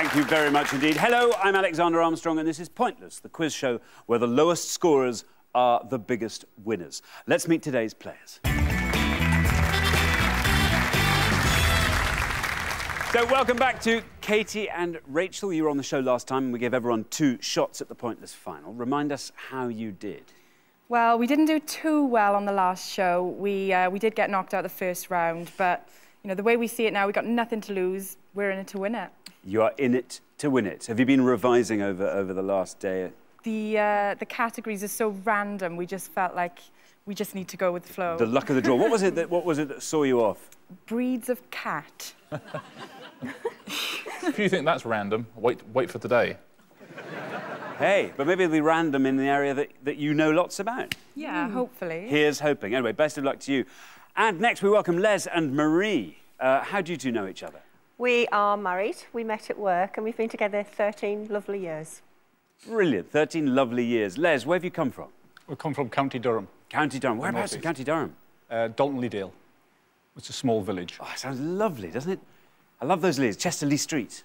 Thank you very much indeed. Hello, I'm Alexander Armstrong, and this is Pointless, the quiz show where the lowest scorers are the biggest winners. Let's meet today's players. So, welcome back to Katie and Rachel. You were on the show last time, and we gave everyone 2 shots at the Pointless final. Remind us how you did. Well, we didn't do too well on the last show. We did get knocked out the first round, but, you know, the way we see it now, we've got nothing to lose. We're in it to win it. You are in it to win it. Have you been revising over the last day? The categories are so random, we just felt like we just need to go with the flow. The luck of the draw. What was it that saw you off? Breeds of cat. If you think that's random, wait for today. Hey, but maybe it'll be random in the area that you know lots about. Yeah, hopefully. Here's hoping. Anyway, best of luck to you. And next we welcome Les and Marie. How do you two know each other? We are married. We met at work and we've been together 13 lovely years. Brilliant. 13 lovely years. Les, where have you come from? We come from County Durham. County Durham. Whereabouts in County Durham? Dalton-le-Dale. It's a small village. Oh, it sounds lovely, doesn't it? I love those leads. Chester-le Street.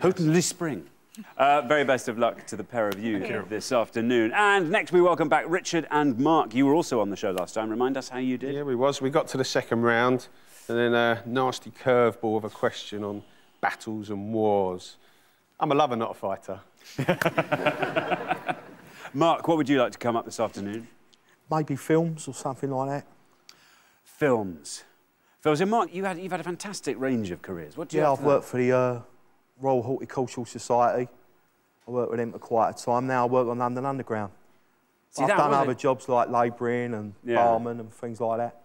Houghton-le Spring. Very best of luck to the pair of you this afternoon. And next we welcome back Richard and Mark. You were also on the show last time. Remind us how you did. Yeah, we was. We got to the second round and then a nasty curveball of a question on battles and wars. I'm a lover, not a fighter. Mark, what would you like to come up this afternoon? Maybe films or something like that. Films. So, Mark, you've had a fantastic range of careers. What do you have? I've worked for the Royal Horticultural Society. I worked with them for quite a time. Now I work on London Underground. I've done other jobs like labouring and barman and things like that.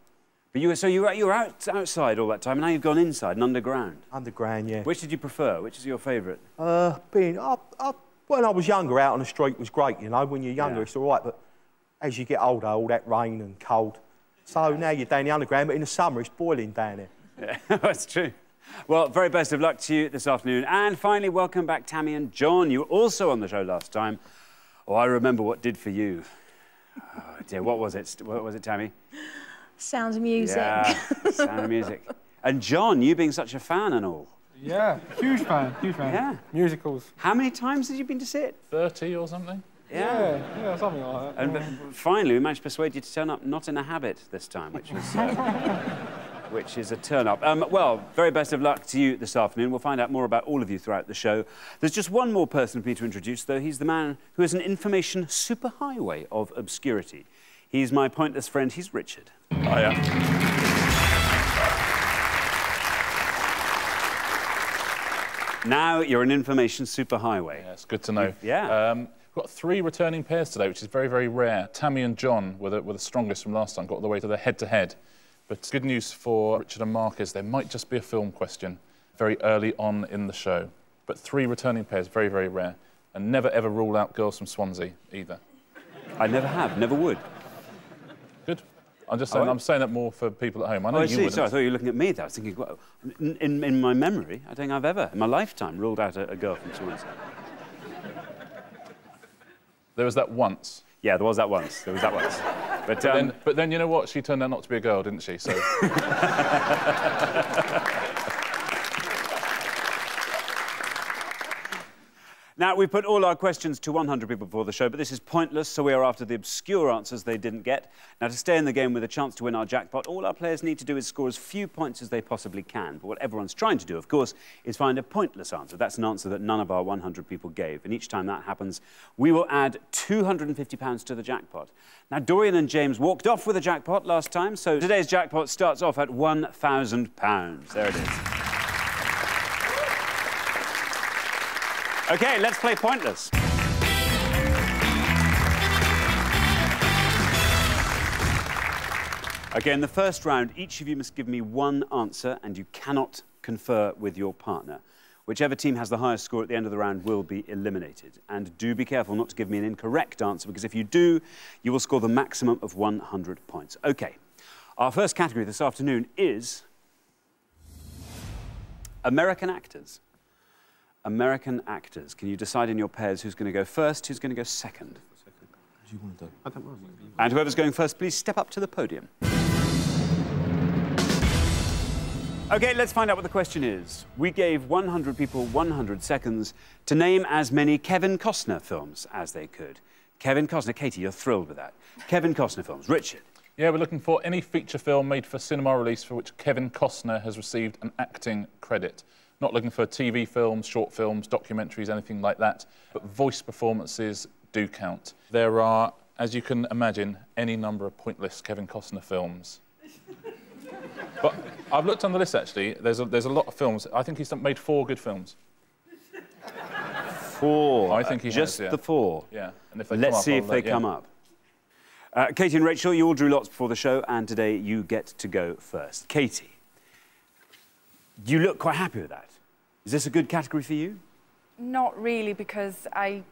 But you were outside all that time, and now you've gone inside and underground. Underground, yeah. Which did you prefer? Which is your favourite? When I was younger, out on the street was great, you know. When you're younger, it's all right, but as you get older, all that rain and cold. So now you're down the underground, but in the summer, it's boiling down there. Yeah, that's true. Well, very best of luck to you this afternoon. And finally, welcome back Tammy and John. You were also on the show last time. Oh, I remember what did for you. Oh, dear, what was it? What was it, Tammy? Sound of Music. Yeah, Sound of Music. And John, you being such a fan and all. Yeah, huge fan, huge fan. Yeah. Musicals. How many times have you been to see it? 30 or something? Yeah, something like that. And finally, we managed to persuade you to turn up not in a habit this time, which was... which is a turn-up. Well, very best of luck to you this afternoon. We'll find out more about all of you throughout the show. There's just one more person for me to introduce, though. He's the man who is an information superhighway of obscurity. He's my pointless friend. He's Richard. Hiya. Now you're an information superhighway. Yeah, it's good to know. Yeah. We've got 3 returning pairs today, which is very, very rare. Tammy and John were the strongest from last time, got all the way to the head-to-head. But good news for Richard and Mark is there might just be a film question very early on in the show. But 3 returning pairs, very, very rare. And never, ever rule out girls from Swansea, either. I never have, never would. Good. I'm just saying, I'm saying that more for people at home. I know you wouldn't. Sorry, I thought you were looking at me there. I was thinking, well, in my memory, I don't think I've ever, in my lifetime, ruled out a girl from Swansea. There was that once. Yeah, there was that once. There was that once. But then you know what? She turned out not to be a girl, didn't she? So. Now, we put all our questions to 100 people before the show, but this is pointless, so we are after the obscure answers they didn't get. Now, to stay in the game with a chance to win our jackpot, all our players need to do is score as few points as they possibly can. But what everyone's trying to do, of course, is find a pointless answer. That's an answer that none of our 100 people gave. And each time that happens, we will add £250 to the jackpot. Now, Dorian and James walked off with a jackpot last time, so today's jackpot starts off at £1,000. There it is. OK, let's play Pointless. OK, in the first round, each of you must give me one answer, and you cannot confer with your partner. Whichever team has the highest score at the end of the round will be eliminated. And do be careful not to give me an incorrect answer, because if you do, you will score the maximum of 100 points. OK, our first category this afternoon is American actors. American actors. Can you decide in your pairs who's going to go first, who's going to go second? What do you want to do? I don't mind. And whoever's going first, please step up to the podium. OK, let's find out what the question is. We gave 100 people 100 seconds to name as many Kevin Costner films as they could. Kevin Costner. Katie, you're thrilled with that. Kevin Costner films. Richard? Yeah, we're looking for any feature film made for cinema release for which Kevin Costner has received an acting credit. Not looking for TV films, short films, documentaries, anything like that, but voice performances do count. There are, as you can imagine, any number of pointless Kevin Costner films. But I've looked on the list, actually. There's a lot of films. I think he's made 4 good films. 4? I think he just has, yeah. the 4? Yeah. And if they Let's come up, see if they come up. Katie and Rachel, you all drew lots before the show, and today you get to go first. Katie, you look quite happy with that. Is this a good category for you? Not really, because I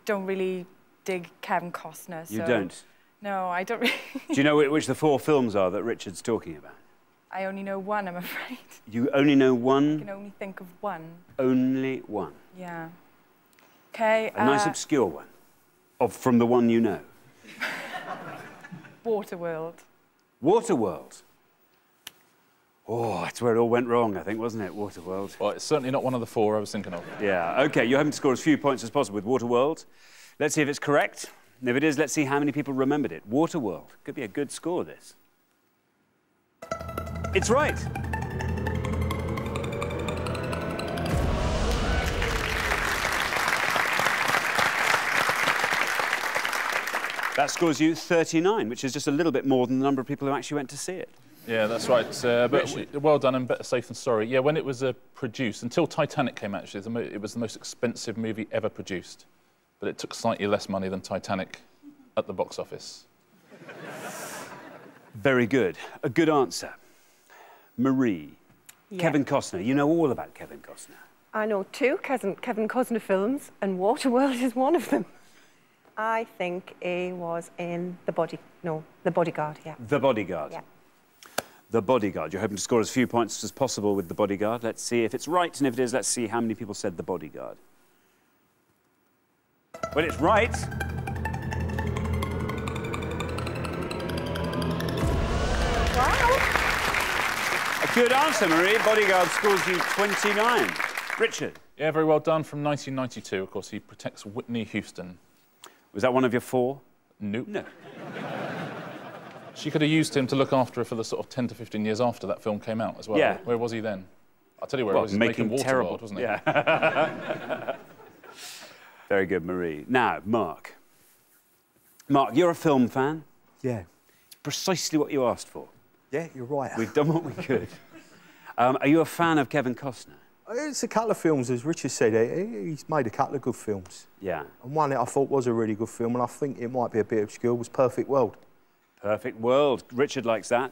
don't really dig Kevin Costner. So... You don't? No, I don't really. Do you know which the 4 films are that Richard's talking about? I only know one, I'm afraid. You only know one? I can only think of one. Only one? Yeah. OK. A nice obscure one, from the one you know. Waterworld. Waterworld? Oh, that's where it all went wrong, I think, wasn't it, Waterworld? Well, it's certainly not one of the 4 I was thinking of. Yeah, OK, you're hoping to score as few points as possible with Waterworld. Let's see if it's correct. And if it is, let's see how many people remembered it. Waterworld. Could be a good score, this. It's right. That scores you 39, which is just a little bit more than the number of people who actually went to see it. Yeah, that's right. But well done and better safe than sorry. Yeah, when it was produced, until Titanic came out, actually, it was the most expensive movie ever produced. But it took slightly less money than Titanic at the box office. Very good. A good answer. Marie. Yeah. Kevin Costner. You know all about Kevin Costner. I know 2 Kevin Costner films, and Waterworld is one of them. I think he was in The Bodyguard, yeah. The Bodyguard. Yeah. The Bodyguard. You're hoping to score as few points as possible with The Bodyguard. Let's see if it's right, and if it is, let's see how many people said The Bodyguard. Well, it's right. Wow. A good answer, Marie. Bodyguard scores you 29. Richard? Yeah, very well done. From 1992, of course, he protects Whitney Houston. Was that one of your 4? Nope. No. She could have used him to look after her for the sort of 10 to 15 years after that film came out as well. Yeah. Where was he then? I'll tell you where he was. Making terrible. Waterworld, wasn't he? Yeah. Very good, Marie. Now, Mark. Mark, you're a film fan. Yeah. It's precisely what you asked for. Yeah, you're right. We've done what we could. Are you a fan of Kevin Costner? It's a couple of films, as Richard said. He's made a couple of good films. Yeah. And one that I thought was a really good film, and I think it might be a bit obscure, was Perfect World. Perfect World. Richard likes that.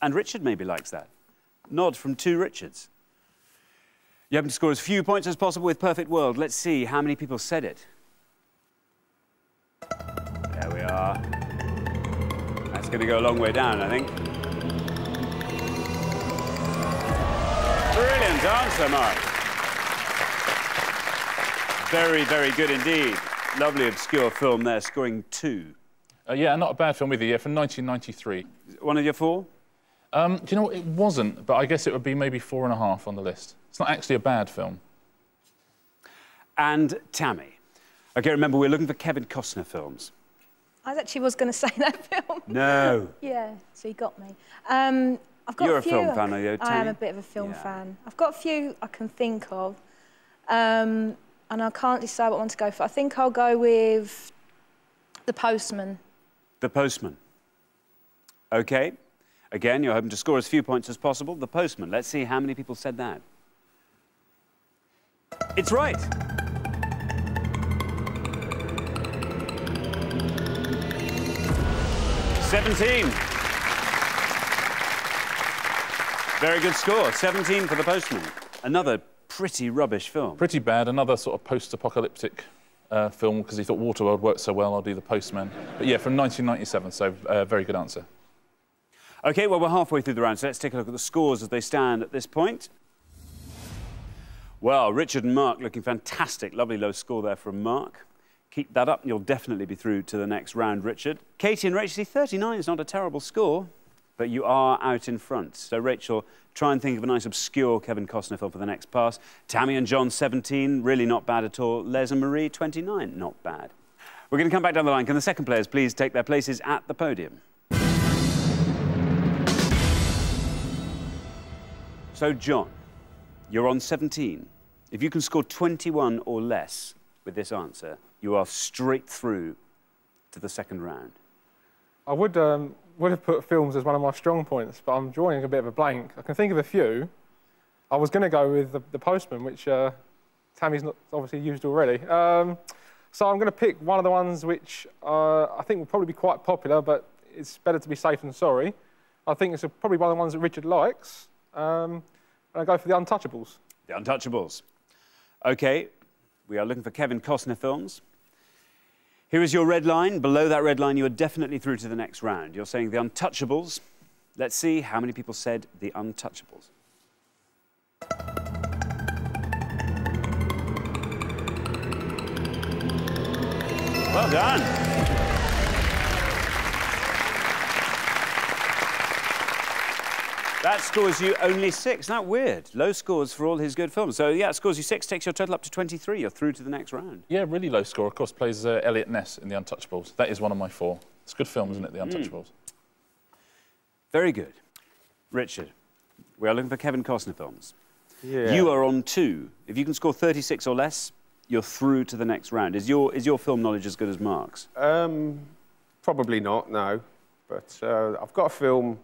And Richard maybe likes that. Nod from 2 Richards. You happen to score as few points as possible with Perfect World. Let's see how many people said it. There we are. That's going to go a long way down, I think. Brilliant answer, Mark. Very, very good indeed. Lovely obscure film there, scoring 2. Yeah, not a bad film either, yeah, from 1993. One of your 4? Do you know what? It wasn't, but I guess it would be maybe 4.5 on the list. It's not actually a bad film. And Tammy. OK, remember, we're looking for Kevin Costner films. I actually was going to say that film. No. Yeah, so you got me. I've got You're a few. film fan, are you, Tammy? I am a bit of a film fan. I've got a few I can think of, and I can't decide what one to go for. I think I'll go with The Postman. The Postman. OK. Again, you're hoping to score as few points as possible. The Postman. Let's see how many people said that. It's right. $17. Very good score. 17 for The Postman. Another pretty rubbish film. Pretty bad. Another sort of post-apocalyptic film, because he thought Waterworld worked so well, I'll do The Postman. But yeah, from 1997, so very good answer. OK, well, we're halfway through the round, so let's take a look at the scores as they stand at this point. Well, Richard and Mark looking fantastic. Lovely low score there from Mark. Keep that up and you'll definitely be through to the next round, Richard. Katie and Rachel, 39 is not a terrible score. but you are out in front. So, Rachel, try and think of a nice, obscure Kevin Costner film for the next pass. Tammy and John, 17, really not bad at all. Les and Marie, 29, not bad. We're going to come back down the line. Can the second players please take their places at the podium? So, John, you're on 17. If you can score 21 or less with this answer, you are straight through to the second round. I would have put films as one of my strong points, but I'm drawing a bit of a blank. I can think of a few. I was going to go with the Postman, which Tammy's not obviously used already. So I'm going to pick one of the ones which I think will probably be quite popular, but it's better to be safe than sorry. I think it's probably one of the ones that Richard likes. And I go for The Untouchables. The Untouchables. OK, we are looking for Kevin Costner films. Here is your red line. Below that red line, you are definitely through to the next round. You're saying The Untouchables. Let's see how many people said The Untouchables. Well done. That scores you only 6. Isn't that weird? Low scores for all his good films. So, yeah, it scores you 6, takes your total up to 23. You're through to the next round. Yeah, really low score. Of course, plays Elliot Ness in The Untouchables. That is one of my 4. It's a good film, isn't it, The Untouchables? Very good. Richard, we are looking for Kevin Costner films. Yeah. You are on 2. If you can score 36 or less, you're through to the next round. Is your film knowledge as good as Mark's? Probably not, no. But I've got a film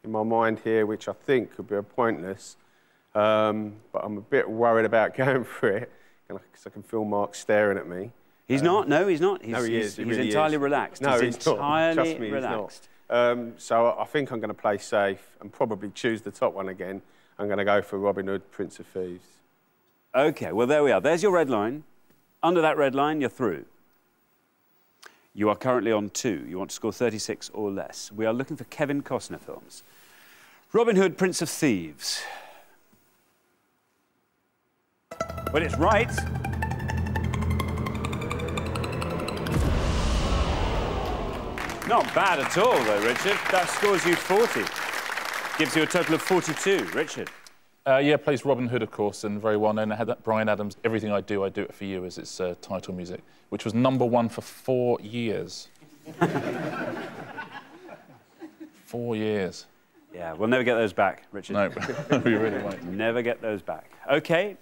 in my mind here which I think could be a pointless, but I'm a bit worried about going for it because I can feel Mark staring at me. He's not. No, he's not. He's, no, he is. He's really entirely is. relaxed. No, he's entirely Trust me, relaxed. He's not. So I think I'm going to play safe and probably choose the top one again. I'm going to go for Robin Hood, Prince of Thieves. OK, well, there we are. There's your red line. Under that red line, you're through. You are currently on 2. You want to score 36 or less. We are looking for Kevin Costner films. Robin Hood, Prince of Thieves. Well, it's right. Not bad at all, though, Richard. That scores you 40. Gives you a total of 42. Richard? Yeah, plays Robin Hood, of course, and very well known. I had that Bryan Adams' Everything I Do It For You as its title music, which was #1 for 4 years. 4 years. Yeah, we'll never get those back, Richard. No, we really won't. Never get those back. OK.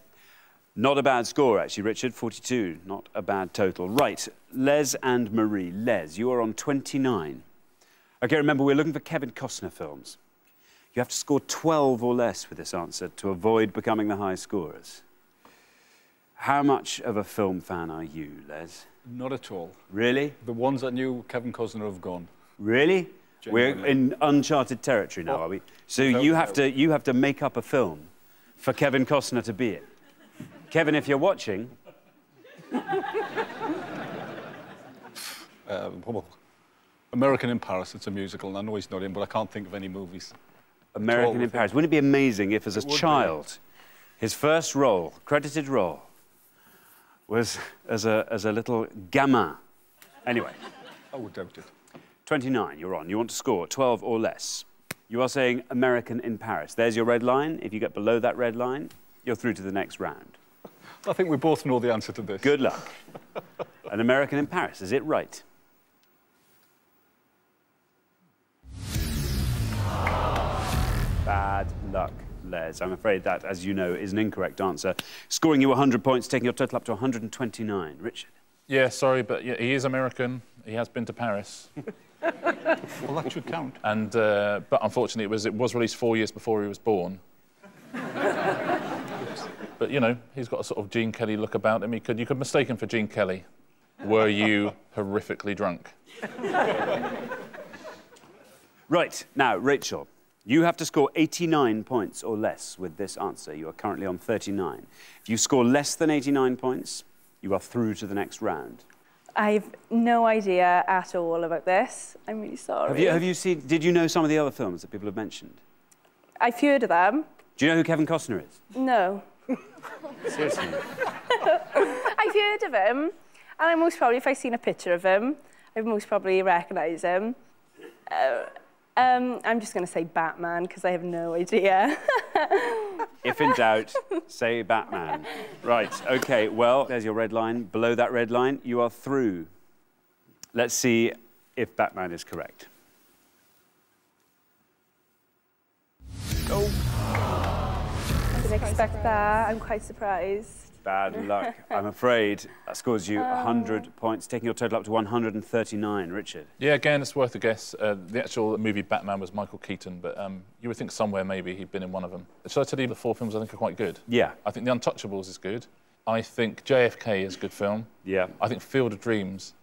Not a bad score, actually, Richard. 42. Not a bad total. Right. Les and Marie. Les, you are on 29. OK, remember, we're looking for Kevin Costner films. You have to score 12 or less with this answer to avoid becoming the high scorers. How much of a film fan are you, Les? Not at all. Really? The ones that knew Kevin Costner have gone. Really? Genuinely. We're in uncharted territory now, are we? So you have to make up a film for Kevin Costner to be it. Kevin, if you're watching... American in Paris, it's a musical, and I know he's not in, but I can't think of any movies. American in Paris. Wouldn't it be amazing if, as a child, his first role, credited role, was as a little gamin? Anyway. I would doubt it. 29, you're on. You want to score 12 or less. You are saying American in Paris. There's your red line. If you get below that red line, you're through to the next round. I think we both know the answer to this. Good luck. An American in Paris, is it right? Bad luck, Les. I'm afraid that, as you know, is an incorrect answer. Scoring you 100 points, taking your total up to 129. Richard? Yeah, sorry, but yeah, he is American. He has been to Paris. Well, that should count. And, but unfortunately, it was released 4 years before he was born. But, you know, he's got a sort of Gene Kelly look about him. You could mistake him for Gene Kelly. Were you horrifically drunk? Right, now, Rachel, you have to score 89 points or less with this answer. You are currently on 39. If you score less than 89 points, you are through to the next round. I've no idea at all about this. I'm really sorry. Have you seen... Did you know some of the other films that people have mentioned? I've heard of them. Do you know who Kevin Costner is? No. Seriously? I've heard of him, and I most probably, if I've seen a picture of him, I've most probably recognise him. I'm just going to say Batman, because I have no idea. If in doubt, say Batman. Right, OK, well, there's your red line. Below that red line, you are through. Let's see if Batman is correct. Go. I didn't expect that. I'm quite surprised. Bad luck. I'm afraid that scores you 100 points, taking your total up to 139. Richard? Yeah, again, it's worth a guess. The actual movie Batman was Michael Keaton, but you would think somewhere maybe he'd been in one of them. Shall I tell you the 4 films I think are quite good? Yeah. I think The Untouchables is good. I think JFK is a good film. Yeah. I think Field of Dreams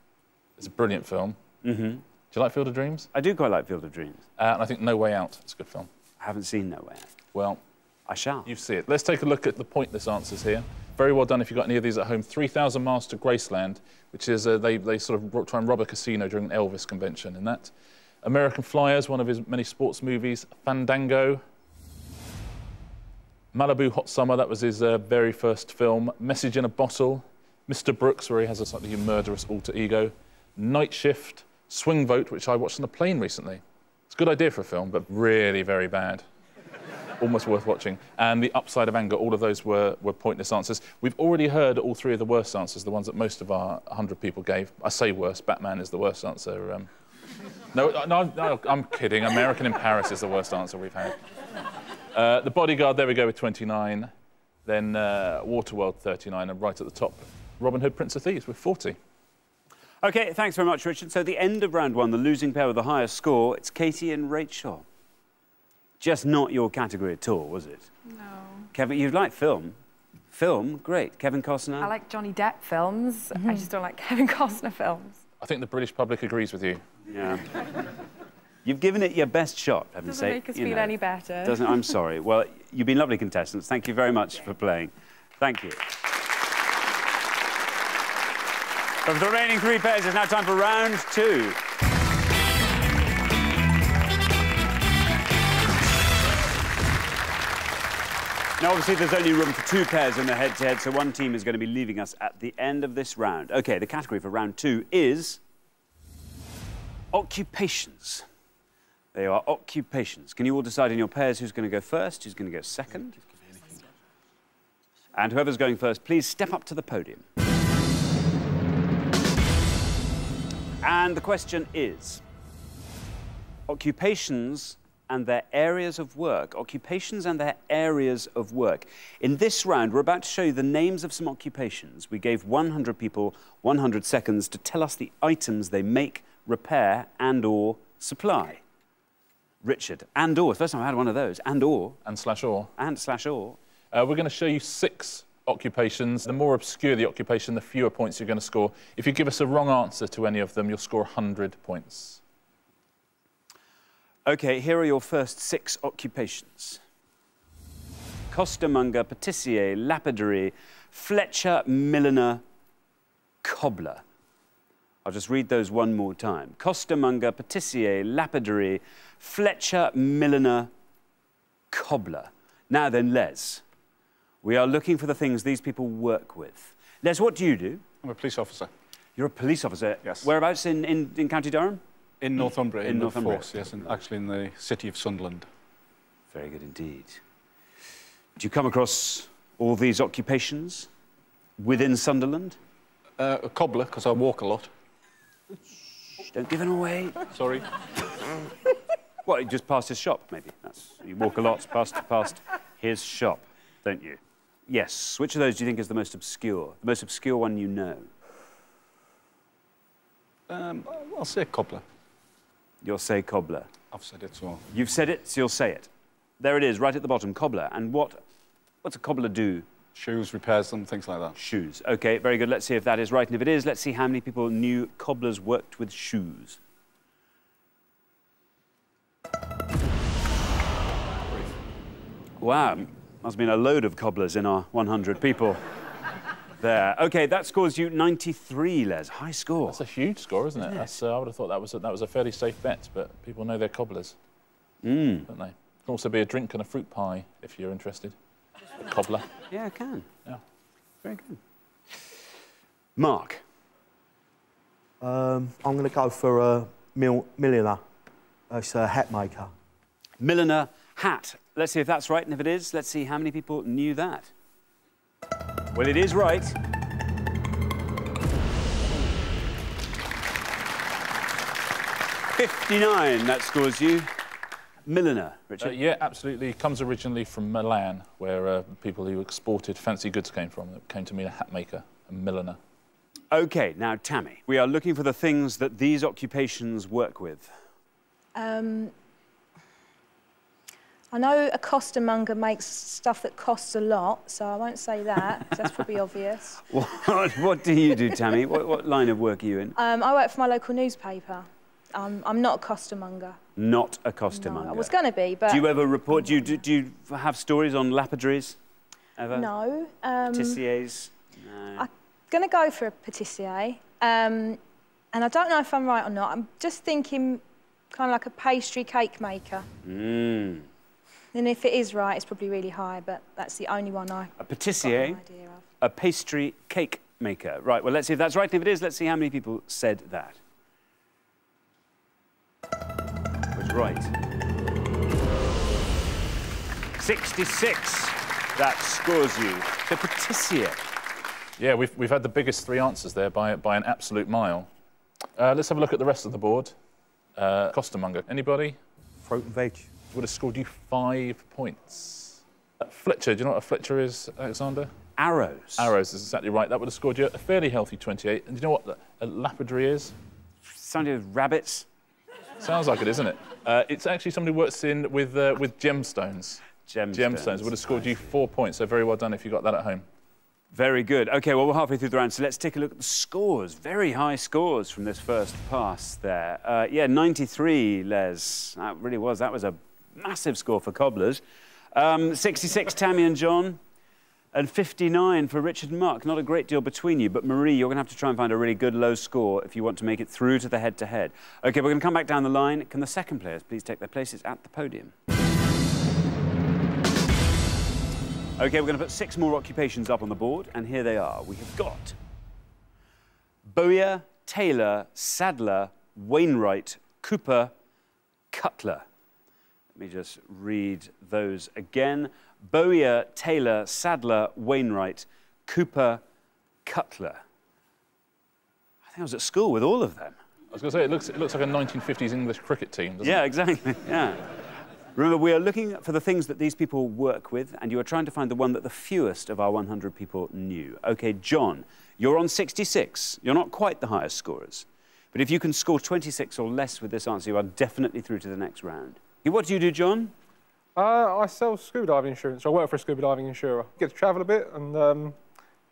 is a brilliant film. Mm-hmm. Do you like Field of Dreams? I do quite like Field of Dreams. And I think No Way Out is a good film. I haven't seen No Way Out. Well, I shall. You see it. Let's take a look at the pointless answers here. Very well done if you've got any of these at home. 3,000 Miles to Graceland, which is they sort of try and rob a casino during an Elvis convention in that. American Flyers, one of his many sports movies. Fandango. Malibu Hot Summer, that was his very first film. Message in a Bottle. Mr. Brooks, where he has a slightly murderous alter ego. Night Shift. Swing Vote, which I watched on a plane recently. It's a good idea for a film, but really very bad. Almost worth watching. And The Upside of Anger, all of those were pointless answers. We've already heard all 3 of the worst answers, the ones that most of our 100 people gave. I say worst, Batman is the worst answer. No, I'm kidding. American in Paris is the worst answer we've had. The Bodyguard, there we go with 29. Then Waterworld, 39. And right at the top, Robin Hood, Prince of Thieves with 40. OK, thanks very much, Richard. So at the end of round 1, the losing pair with the highest score, it's Katie and Rachel. Just not your category at all, was it? No. Kevin, you like film. Film, great. Kevin Costner? I like Johnny Depp films. I just don't like Kevin Costner films. I think the British public agrees with you. Yeah. You've given it your best shot, haven't you? Doesn't make us feel any better. Doesn't, I'm sorry. Well, you've been lovely contestants. Thank you very much for playing. Thank you. But for the remaining 3 pairs, it's now time for round 2. Now, obviously, there's only room for 2 pairs in the head-to-head, so one team is going to be leaving us at the end of this round. OK, the category for round 2 is occupations. They are occupations. Can you all decide in your pairs who's going to go first, who's going to go second? And whoever's going first, please step up to the podium. And the question is, occupations and their areas of work. Occupations and their areas of work. In this round, we're about to show you the names of some occupations. We gave 100 people 100 seconds to tell us the items they make, repair, and/or supply. Richard, and/or. First time I had one of those. And/or. And/or. And/or. We're going to show you 6 occupations. The more obscure the occupation, the fewer points you're going to score. If you give us a wrong answer to any of them, you'll score 100 points. OK, here are your first 6 occupations. Costermonger, patissier, lapidary, Fletcher, milliner, cobbler. I'll just read those one more time. Costermonger, patissier, lapidary, Fletcher, milliner, cobbler. Now then, Les, we are looking for the things these people work with. Les, what do you do? I'm a police officer. You're a police officer? Yes. Whereabouts in County Durham? In Northumbria, in the Northumbria. force, yes, and actually in the city of Sunderland. Very good indeed. Do you come across all these occupations within Sunderland? A cobbler, because I walk a lot. Shh, don't give them away. Sorry. What, just past his shop, maybe? You walk a lot past his shop, don't you? Yes. Which of those do you think is the most obscure? The most obscure one you know? I'll say cobbler. You'll say cobbler. I've said it, so... You've said it, so you'll say it. There it is, right at the bottom, cobbler. And what's a cobbler do? Shoes, repairs them, things like that. Shoes. OK, very good. Let's see if that is right. And if it is, let's see how many people knew cobblers worked with shoes. Wow, must have been a load of cobblers in our 100 people there. OK, that scores you 93, Les. High score. That's a huge score, isn't it? That's, I would have thought that was a fairly safe bet, but people know they're cobblers, don't they? It can also be a drink and a fruit pie, if you're interested. A cobbler. Yeah, it can. Yeah. Very good. Mark. I'm going to go for a milliner. It's a hat maker. Milliner, hat. Let's see if that's right, and if it is, let's see how many people knew that. Well, it is right. $59, that scores you. Milliner, Richard. Yeah, absolutely. Comes originally from Milan, where people who exported fancy goods came from. It came to mean a hat maker, a milliner. OK, now, Tammy, we are looking for the things that these occupations work with. I know a costermonger makes stuff that costs a lot, so I won't say that, 'cause that's probably obvious. What do you do, Tammy? What line of work are you in? I work for my local newspaper. I'm not a costermonger. Not a costermonger. No, I was going to be, but... Do you ever report... Do you have stories on lapidaries? Ever? No. Patissiers? No. I'm going to go for a patissier. And I don't know if I'm right or not. I'm just thinking kind of like a pastry cake maker. Mm. And if it is right, it's probably really high, but that's the only one I A patissier, a pastry cake maker. Right, well, let's see if that's right. And if it is, let's see how many people said that. Was right. 66. That scores you. So patissier. Yeah, we've had the biggest three answers there by an absolute mile. Let's have a look at the rest of the board. Costermonger. Anybody? Fruit and veg. Would have scored you 5 points. Fletcher, do you know what a Fletcher is, Alexander? Arrows. Arrows is exactly right. That would have scored you a fairly healthy 28. And do you know what a lapidary is? Something with rabbits. Sounds like it, isn't it? It's actually somebody who works with gemstones. Gemstones. Would have scored you 4 points, so very well done if you got that at home. Very good. OK, well, we're halfway through the round, so let's take a look at the scores. Very high scores from this first pass there. Yeah, 93, Les. That really was. That was a massive score for cobblers. 66, Tammy and John. And 59 for Richard and Mark. Not a great deal between you, but Marie, you're going to have to try and find a really good low score if you want to make it through to the head-to-head. OK, we're going to come back down the line. Can the second players please take their places at the podium? OK, we're going to put 6 more occupations up on the board, and here they are. We have got bowyer, tailor, saddler, wainwright, cooper, cutler. Let me just read those again. Bowyer, tailor, saddler, wainwright, cooper, cutler. I think I was at school with all of them. I was going to say, it looks like a 1950s English cricket team, doesn't it? Yeah, exactly, yeah. Remember, we are looking for the things that these people work with, and you are trying to find the one that the fewest of our 100 people knew. OK, John, you're on 66. You're not quite the highest scorers. But if you can score 26 or less with this answer, you are definitely through to the next round. What do you do, John? I sell scuba diving insurance. I work for a scuba diving insurer. Get to travel a bit and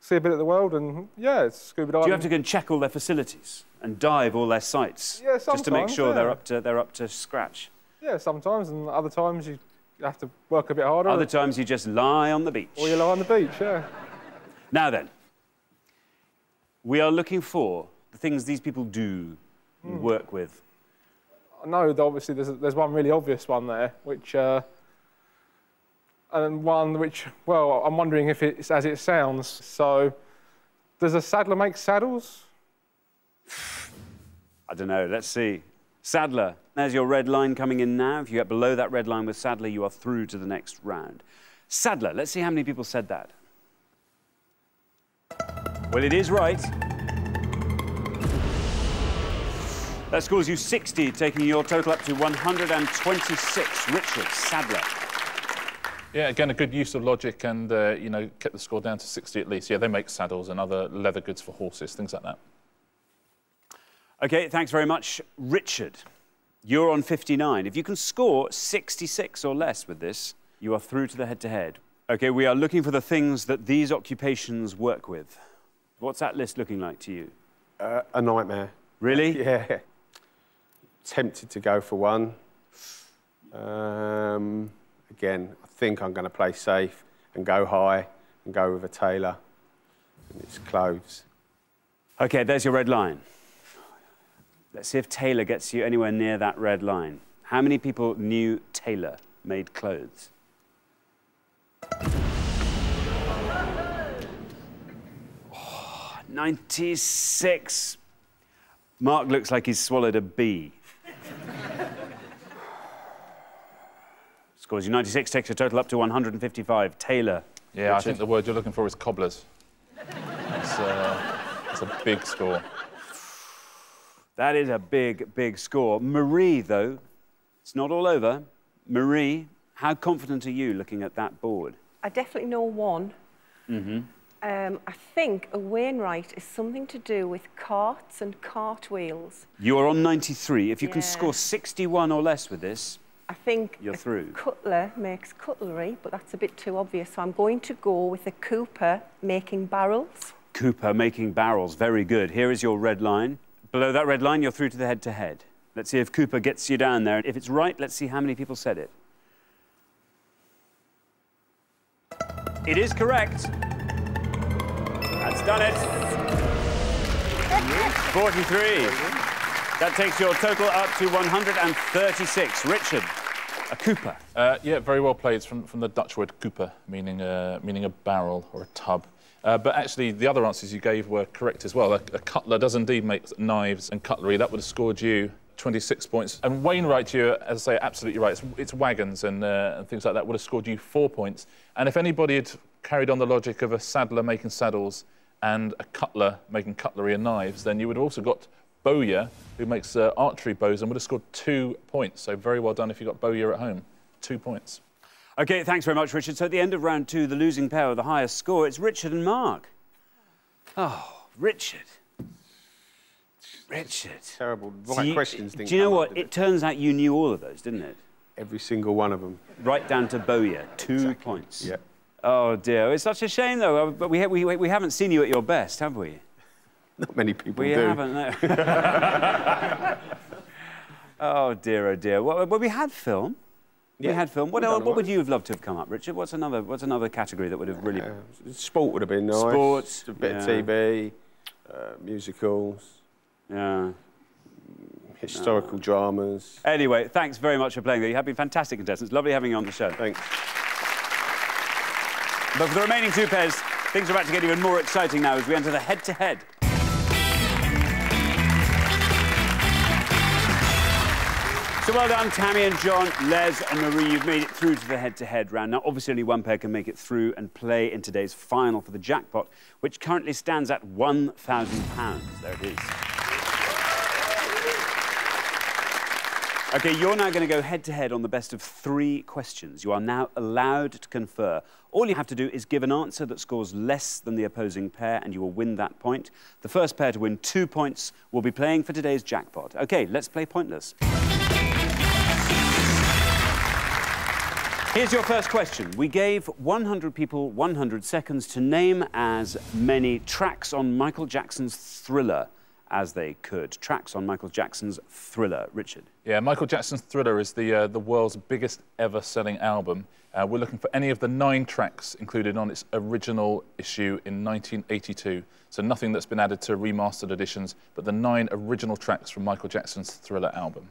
see a bit of the world, and yeah, it's scuba diving. Do you have to go and check all their facilities and dive all their sites? Yeah, sometimes, just to make sure yeah. they're up to scratch. Yeah, sometimes, and other times you have to work a bit harder. Other times you just lie on the beach. Or you lie on the beach, yeah. Now then, we are looking for the things these people do and work with. I know that obviously there's one really obvious one there, which, and one which, well, I'm wondering if it's as it sounds. So, does a saddler make saddles? I don't know, let's see. Saddler, there's your red line coming in now. If you get below that red line with saddler, you are through to the next round. Saddler, let's see how many people said that. Well, it is right. That scores you 60, taking your total up to 126. Richard, saddler. Yeah, again, a good use of logic and, you know, kept the score down to 60 at least. Yeah, they make saddles and other leather goods for horses, things like that. OK, thanks very much. Richard, you're on 59. If you can score 66 or less with this, you are through to the head-to-head. OK, we are looking for the things that these occupations work with. What's that list looking like to you? A nightmare. Really? Yeah. Tempted to go for one. Again, I think I'm going to play safe and go high and go with a tailor. And it's clothes. OK, there's your red line. Let's see if tailor gets you anywhere near that red line. How many people knew tailor made clothes? Oh, 96. Mark looks like he's swallowed a bee. Scores you 96, takes your total up to 155. Taylor. Yeah, Richard. I think the word you're looking for is cobblers. That's a big score. That is a big, big score. Marie, though, it's not all over. Marie, how confident are you looking at that board? I definitely know one. I think a Wainwright is something to do with carts and cartwheels. You're on 93. If you can Yeah. score 61 or less with this, I think you're through. Cutler makes cutlery, but that's a bit too obvious. So I'm going to go with a Cooper making barrels. Cooper making barrels. Very good. Here is your red line. Below that red line, you're through to the head-to-head. Let's see if Cooper gets you down there. If it's right, let's see how many people said it. It is correct. That's done it. 43. That takes your total up to 136. Richard, a Cooper. Yeah, very well played. It's from the Dutch word Cooper, meaning a barrel or a tub. But actually, the other answers you gave were correct as well. A cutler does indeed make knives and cutlery. That would have scored you 26 points. And Wainwright, you're, as I say, absolutely right. It's wagons and things like that would have scored you 4 points. And if anybody had carried on the logic of a saddler making saddles and a cutler making cutlery and knives, then you would have also got Bowyer, who makes archery bows, and would have scored 2 points. So very well done if you got Bowyer at home. 2 points. OK, thanks very much, Richard. So at the end of round 2, the losing pair with the highest score, it's Richard and Mark. Oh, Richard. Richard. Terrible. Right questions. Do you know what? It turns out you knew all of those, didn't it? Every single one of them. Right down to Bowyer. 2 points. Yeah. Oh, dear. It's such a shame, though. But we haven't seen you at your best, have we? Not many people We do. haven't, no. Oh, dear, oh, dear. Well, we had film. Yeah, we had film. What would you have loved to have come up, Richard? What's another category that would have really... Sport would have been nice. Sports. A bit of TV, musicals. Yeah. Historical dramas. Anyway, thanks very much for playing there. You have been fantastic contestants. Lovely having you on the show. Thanks. But for the remaining 2 pairs, things are about to get even more exciting now as we enter the head-to-head. So well done, Tammy and John, Les and Marie. You've made it through to the head-to-head round. Now, obviously, only one pair can make it through and play in today's final for the jackpot, which currently stands at £1,000. There it is. OK, you're now going to go head-to-head on the best of 3 questions. You are now allowed to confer. All you have to do is give an answer that scores less than the opposing pair, and you will win that point. The first pair to win 2 points will be playing for today's jackpot. OK, let's play Pointless. Here's your first question. We gave 100 people 100 seconds to name as many tracks on Michael Jackson's Thriller as they could. Tracks on Michael Jackson's Thriller. Richard. Yeah, Michael Jackson's Thriller is the world's biggest ever selling album. We're looking for any of the 9 tracks included on its original issue in 1982. So nothing that's been added to remastered editions, but the 9 original tracks from Michael Jackson's Thriller album.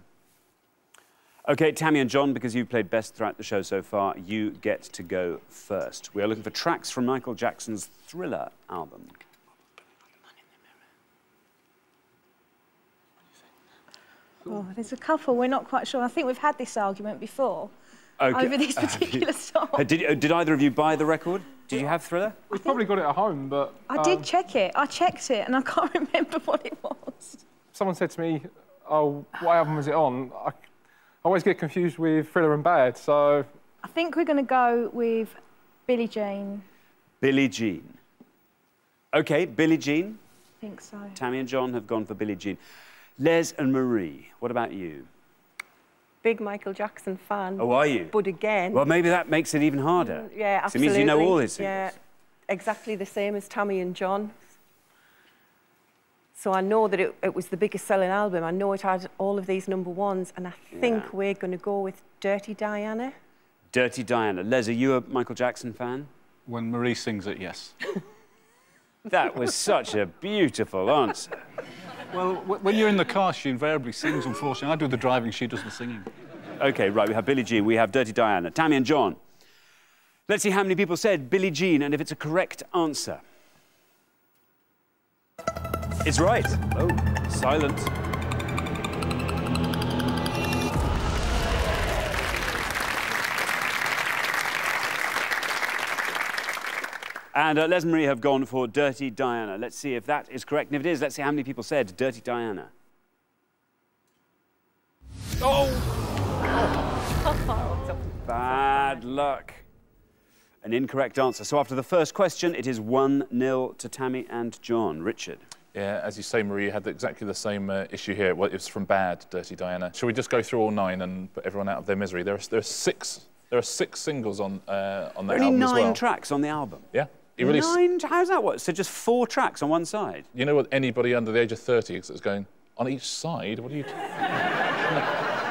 OK, Tammy and John, because you've played best throughout the show so far, you get to go first. We are looking for tracks from Michael Jackson's Thriller album. Oh, there's a couple. We're not quite sure. I think we've had this argument before over this particular song. Did either of you buy the record? Did you have Thriller? We've probably got it at home, but... I did check it. I checked it, and I can't remember what it was. Someone said to me, oh, what album was it on? I always get confused with Thriller and Bad, so... I think we're going to go with Billie Jean. Billie Jean. OK, Billie Jean. I think so. Tammy and John have gone for Billie Jean. Les and Marie, what about you? Big Michael Jackson fan. Oh, are you? But again... Well, maybe that makes it even harder. Yeah, absolutely. So it means you know all his singles. Yeah, exactly the same as Tammy and John. So I know that it was the biggest selling album. I know it had all of these #1s, and I think we're going to go with Dirty Diana. Dirty Diana. Les, are you a Michael Jackson fan? When Marie sings it, yes. That was such a beautiful answer. Well, when you're in the car, she invariably sings, unfortunately. I do the driving, she does the singing. OK, right, we have Billie Jean, we have Dirty Diana. Tammy and John. Let's see how many people said Billie Jean, and if it's a correct answer. It's right. Oh, silent. And Les and Marie have gone for Dirty Diana. Let's see if that is correct. And if it is, let's see how many people said Dirty Diana. Oh! Bad luck. An incorrect answer. So after the first question, it is 1-0 to Tammy and John. Richard. Yeah, as you say, Marie, you had exactly the same issue here. Well, it was from bad, Dirty Diana. Shall we just go through all 9 and put everyone out of their misery? There are 6 singles on the album as well. Only 9 tracks on the album? Yeah. 9? How's that work? So just 4 tracks on one side? You know what anybody under the age of 30 is going, on each side? What are you...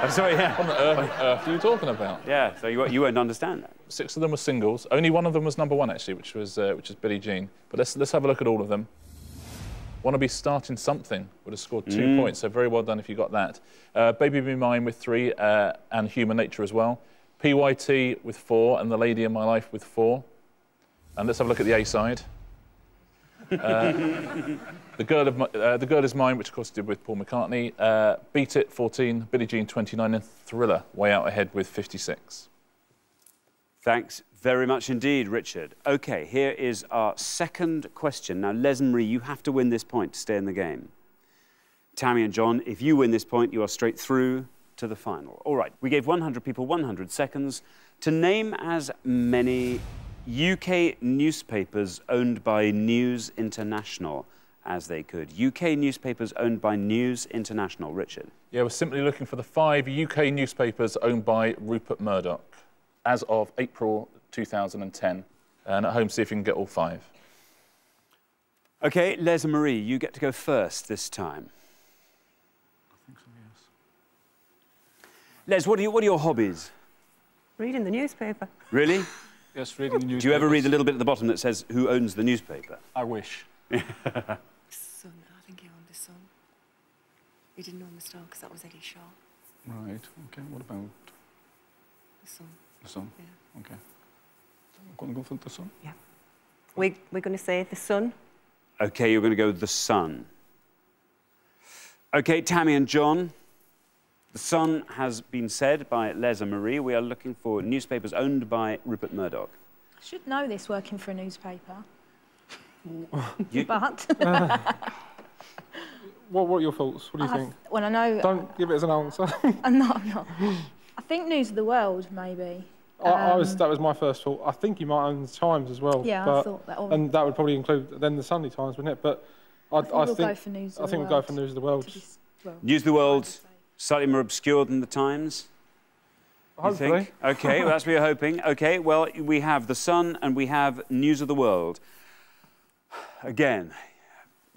I'm sorry, yeah. What on earth are you talking about? Yeah, so you won't understand that. 6 of them were singles. Only one of them was #1, actually, which is Billie Jean. But let's have a look at all of them. Wanna Be Starting Something would have scored 2 points, so very well done if you got that. Baby Be Mine with 3, and Human Nature as well. PYT with 4, and The Lady in My Life with 4. And let's have a look at the A side. The Girl Is Mine, which of course did with Paul McCartney. Beat It, 14, Billie Jean, 29, and Thriller way out ahead with 56. Thanks very much indeed, Richard. OK, here is our second question. Now, Les and Marie, you have to win this point to stay in the game. Tammy and John, if you win this point, you are straight through to the final. All right, we gave 100 people 100 seconds to name as many UK newspapers owned by News International as they could. UK newspapers owned by News International. Richard. Yeah, we're simply looking for the 5 UK newspapers owned by Rupert Murdoch as of April 2010. And at home, see if you can get all 5. OK, Les and Marie, you get to go first this time. I think so, yes. Les, what are your hobbies? Reading the newspaper. Really? Yes, reading the newspaper. Do you ever read the little bit at the bottom that says who owns the newspaper? I wish. Sun, I think he owned the Sun. He didn't own the Star because that was Eddie Shaw. Right, OK. What about The Sun. the Sun? Yeah. OK. I'm going to go for the Sun? Yeah. We're going to say the Sun. OK, you're going to go with the Sun. OK, Tammy and John. The Sun has been said by Les and Marie. We are looking for newspapers owned by Rupert Murdoch. I should know this working for a newspaper. You... But... What are your thoughts? What do you think? Well, I know... Don't give it as an answer. I'm not. I think News of the World, maybe. That was my first thought. I think you might own the Times as well. Yeah, I thought that. And that would probably include then the Sunday Times, wouldn't it? But I think we'll go for News of the World. I think we'll go for News of the World. News of the World, slightly more obscure than the Times. Hopefully. You think? OK, well, that's what you're hoping. OK, well, we have the Sun and we have News of the World. Again,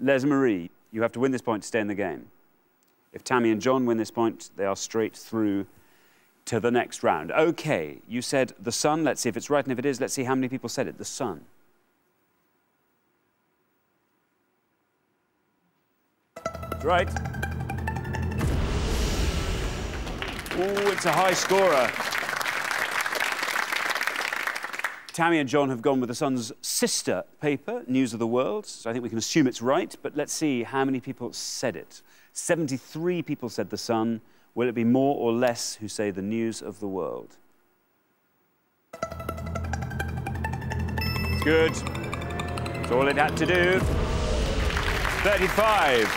Les and Marie, you have to win this point to stay in the game. If Tammy and John win this point, they are straight through to the next round. OK, you said the Sun. Let's see if it's right, and if it is, let's see how many people said it. The Sun. That's right. Oh, it's a high scorer. Tammy and John have gone with the Sun's sister paper, News of the World, so I think we can assume it's right, but let's see how many people said it. 73 people said the Sun. Will it be more or less who say the News of the World? It's good. That's all it had to do. 35.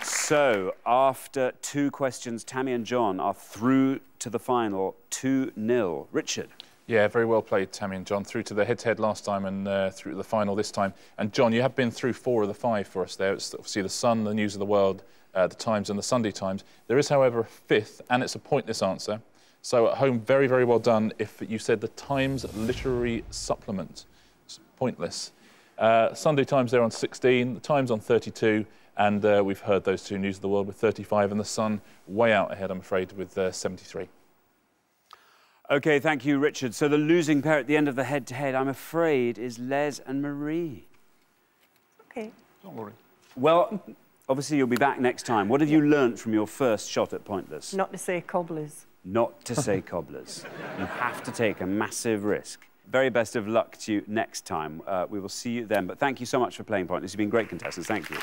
So, after 2 questions, Tammy and John are through to the final, 2-0. Richard. Yeah, very well played, Tammy and John. Through to the head-to-head last time and through to the final this time. And John, you have been through 4 of the 5 for us there. It's obviously the Sun, the News of the World, the Times and the Sunday Times. There is, however, a 5th, and it's a pointless answer. So at home, very, very well done if you said the Times Literary Supplement. It's pointless. Sunday Times there on 16, the Times on 32, and we've heard those 2, News of the World with 35, and the Sun way out ahead, I'm afraid, with 73. OK, thank you, Richard. So the losing pair at the end of the head-to-head, I'm afraid, is Les and Marie. OK. Don't worry. Well, obviously, you'll be back next time. What have you learnt from your first shot at Pointless? Not to say cobblers. Not to say cobblers. You have to take a massive risk. Very best of luck to you next time. We will see you then. But thank you so much for playing Pointless. You've been great contestants. Thank you.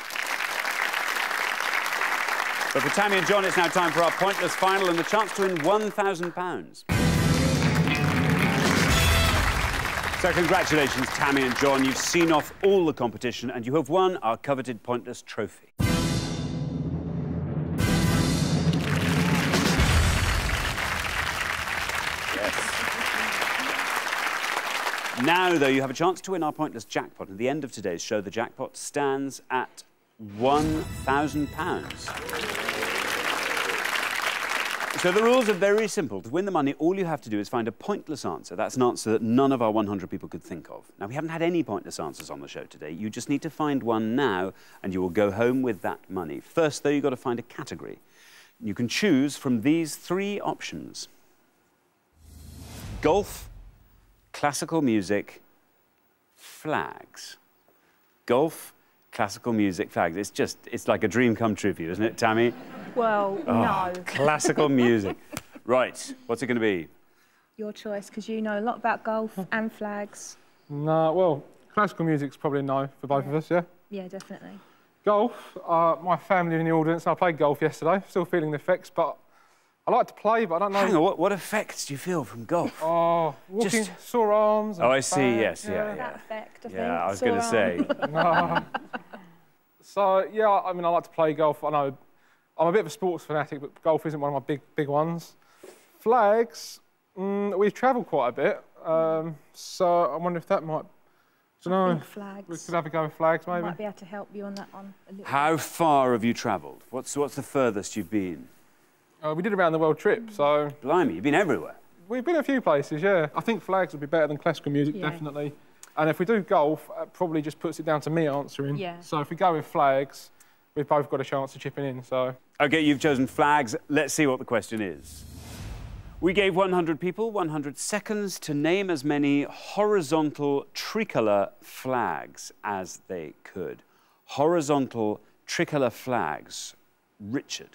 But for Tammy and John, it's now time for our Pointless final and the chance to win £1,000. So congratulations, Tammy and John. You've seen off all the competition and you have won our coveted Pointless trophy. Now, though, you have a chance to win our Pointless jackpot. At the end of today's show, the jackpot stands at £1,000. So the rules are very simple. To win the money, all you have to do is find a pointless answer. That's an answer that none of our 100 people could think of. Now, we haven't had any pointless answers on the show today. You just need to find one now, and you will go home with that money. First, though, you've got to find a category. You can choose from these 3 options. Golf, classical music, flags. Golf, classical music, flags. It's like a dream come true for you, isn't it, Tammy? Well, no. Classical music. Right, what's it going to be? Your choice, because you know a lot about golf and flags. No, well, classical music's probably a no for both of us, yeah? Yeah, definitely. Golf, my family in the audience, I played golf yesterday, still feeling the effects, but I like to play, but I don't know... Hang on, what effects do you feel from golf? Oh, walking, sore arms... Oh, I see, yes, yeah. That effect, I think. Yeah, I was going to say. No. So, yeah, I mean, I like to play golf. I know I'm a bit of a sports fanatic, but golf isn't one of my big ones. Flags, we've travelled quite a bit, so I wonder if that might... I don't know. Flags. We could have a go with flags, maybe. I might be able to help you on that one a little How far have you travelled? What's the furthest you've been? We did a round the world trip, so... Blimey, you've been everywhere. We've been a few places, yeah. I think flags would be better than classical music, definitely. And if we do golf, it probably just puts it down to me answering. Yeah. So if we go with flags, we've both got a chance of chipping in, so... OK, you've chosen flags. Let's see what the question is. We gave 100 people 100 seconds to name as many horizontal tricolour flags as they could. Horizontal tricolour flags. Richard.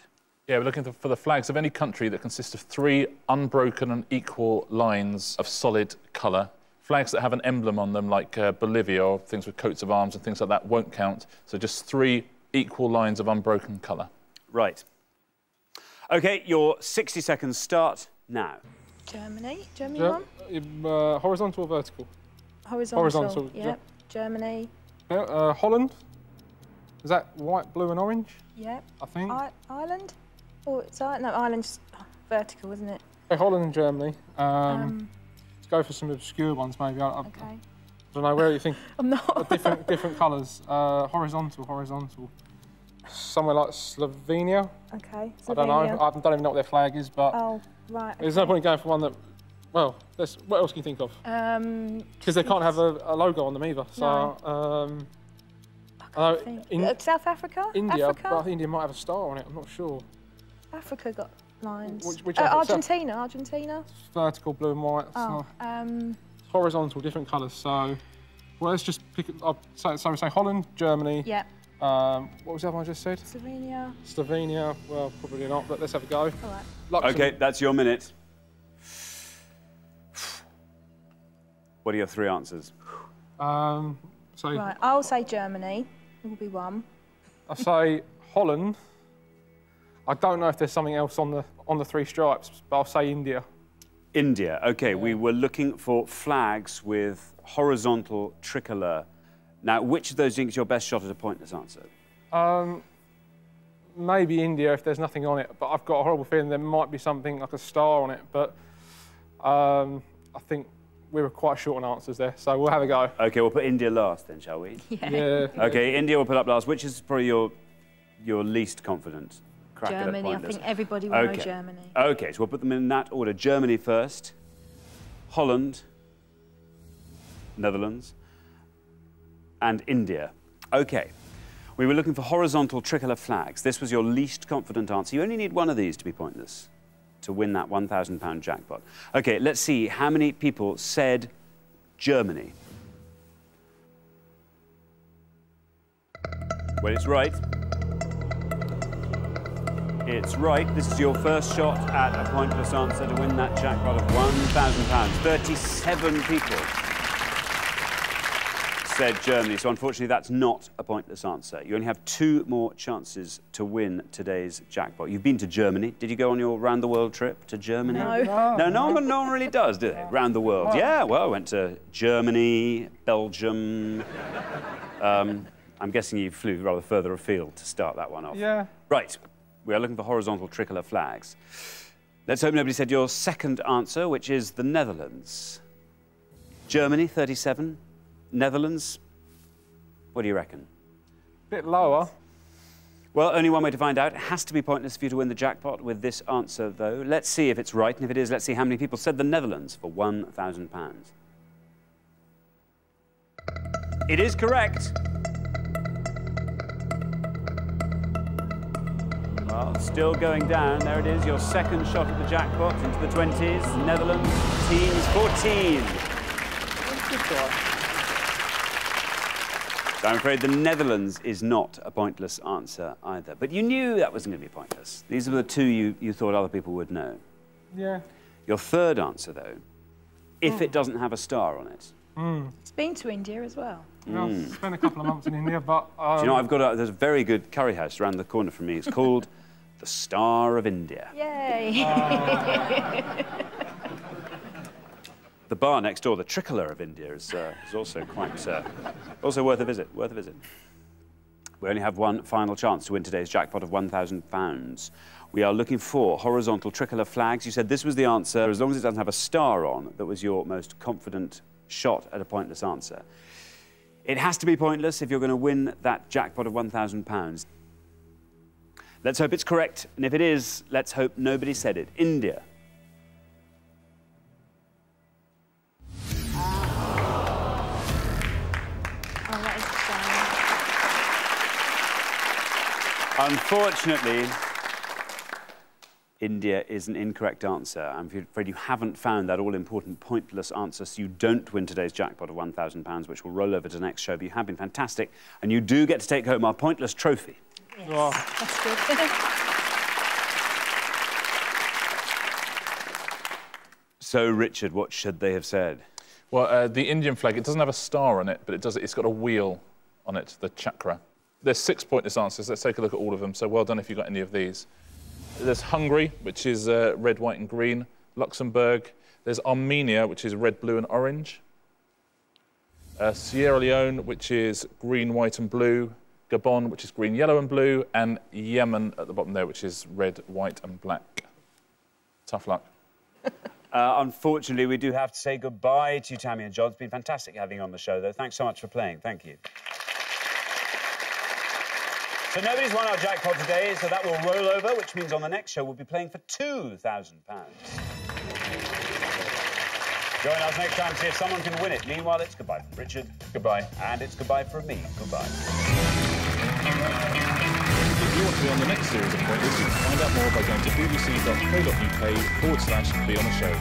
Yeah, we're looking for the flags of any country that consist of 3 unbroken and equal lines of solid colour. Flags that have an emblem on them, like Bolivia or things with coats of arms and things like that, won't count. So just 3 equal lines of unbroken colour. Right. OK, your 60 seconds start now. Germany? Germany one? Horizontal or vertical? Horizontal. Yep. Germany. Holland? Is that white, blue and orange? Yep. I think. Ireland? Oh, it's no, Ireland's vertical, isn't it? Okay, Holland and Germany. Let's go for some obscure ones, maybe. Okay. I don't know, where do you think? I'm not. different colours. Horizontal. Somewhere like Slovenia. Okay, Slovenia. I don't know. I don't even know what their flag is, but... Oh, right. Okay. There's no point in going for one that... Well, what else can you think of? Because they can't have a logo on them either. So, no. South Africa? India, Africa? but India might have a star on it, I'm not sure. Africa got lines. Which Argentina? It's vertical, blue and white. Oh, it's horizontal, different colours, so... Well, let's just pick it up. So we say Holland, Germany. Yeah. What was the other one I just said? Slovenia, well, probably not, but let's have a go. All right. OK, that's your minute. What are your 3 answers? Right, I'll say Germany. It will be one. I say Holland. I don't know if there's something else on the 3 stripes, but I'll say India. India. OK, we were looking for flags with horizontal tricolour. Now, which of those do you think is your best shot at a pointless answer? Maybe India if there's nothing on it, but I've got a horrible feeling there might be something like a star on it, but I think we were quite short on answers there, so we'll have a go. OK, we'll put India last then, shall we? Yeah. OK, India we'll put up last. Which is probably your least confident crack at a Germany, I pointless? think everybody will know Germany. OK, so we'll put them in that order. Germany first, Holland, Netherlands, and India. OK. We were looking for horizontal tricolour flags. This was your least confident answer. You only need one of these to be pointless to win that £1,000 jackpot. OK, let's see how many people said Germany. Well, it's right. It's right. This is your first shot at a pointless answer to win that jackpot of £1,000. 37 people said Germany, so unfortunately that's not a pointless answer. You only have 2 more chances to win today's jackpot. You've been to Germany. Did you go on your round-the-world trip to Germany? No. No one really does, do they? Round the world. Yeah, well, I went to Germany, Belgium. I'm guessing you flew rather further afield to start that one off. Yeah. Right. We are looking for horizontal tricolour flags. Let's hope nobody said your second answer, which is the Netherlands. Germany, 37. Netherlands, what do you reckon? Bit lower. Well, only one way to find out. It has to be pointless for you to win the jackpot with this answer, though. Let's see if it's right, and if it is, let's see how many people said the Netherlands for £1,000. It is correct. Well, still going down. There it is, your second shot at the jackpot into the 20s. Netherlands, teams 14. So I'm afraid the Netherlands is not a pointless answer either. But you knew that wasn't going to be pointless. These are the 2 you thought other people would know. Yeah. Your third answer, though, if it doesn't have a star on it. It's been to India as well. Yeah, I've spent a couple of months in India, but... Do you know, there's a very good curry house around the corner from me. It's called the Star of India. Yay! The bar next door, the Tricolour of India, is also quite... also worth a visit, We only have one final chance to win today's jackpot of £1,000. We are looking for horizontal tricolour flags. You said this was the answer, as long as it doesn't have a star on, that was your most confident shot at a pointless answer. It has to be pointless if you're going to win that jackpot of £1,000. Let's hope it's correct, and if it is, let's hope nobody said it. India. Unfortunately, India is an incorrect answer. I'm afraid you haven't found that all-important pointless answer, so you don't win today's jackpot of £1,000, which will roll over to the next show. But you have been fantastic, and you do get to take home our pointless trophy. Yes, that's good. So, Richard, what should they have said? Well, the Indian flag, it doesn't have a star on it, but it's got a wheel on it, the chakra. There's 6 pointless answers. Let's take a look at all of them. So well done if you got any of these. There's Hungary, which is red, white and green. Luxembourg. There's Armenia, which is red, blue and orange. Sierra Leone, which is green, white and blue. Gabon, which is green, yellow and blue. And Yemen at the bottom there, which is red, white and black. Tough luck. Unfortunately, we do have to say goodbye to Tammy and John. It's been fantastic having you on the show, though. Thanks so much for playing. Thank you. So nobody's won our jackpot today, so that will roll over, which means on the next show we'll be playing for £2,000. Join us next time to see if someone can win it. Meanwhile, it's goodbye from Richard. Goodbye. And it's goodbye from me. Goodbye. If you want to be on the next series of Pointless, you can find out more by going to bbc.co.uk/be on the show.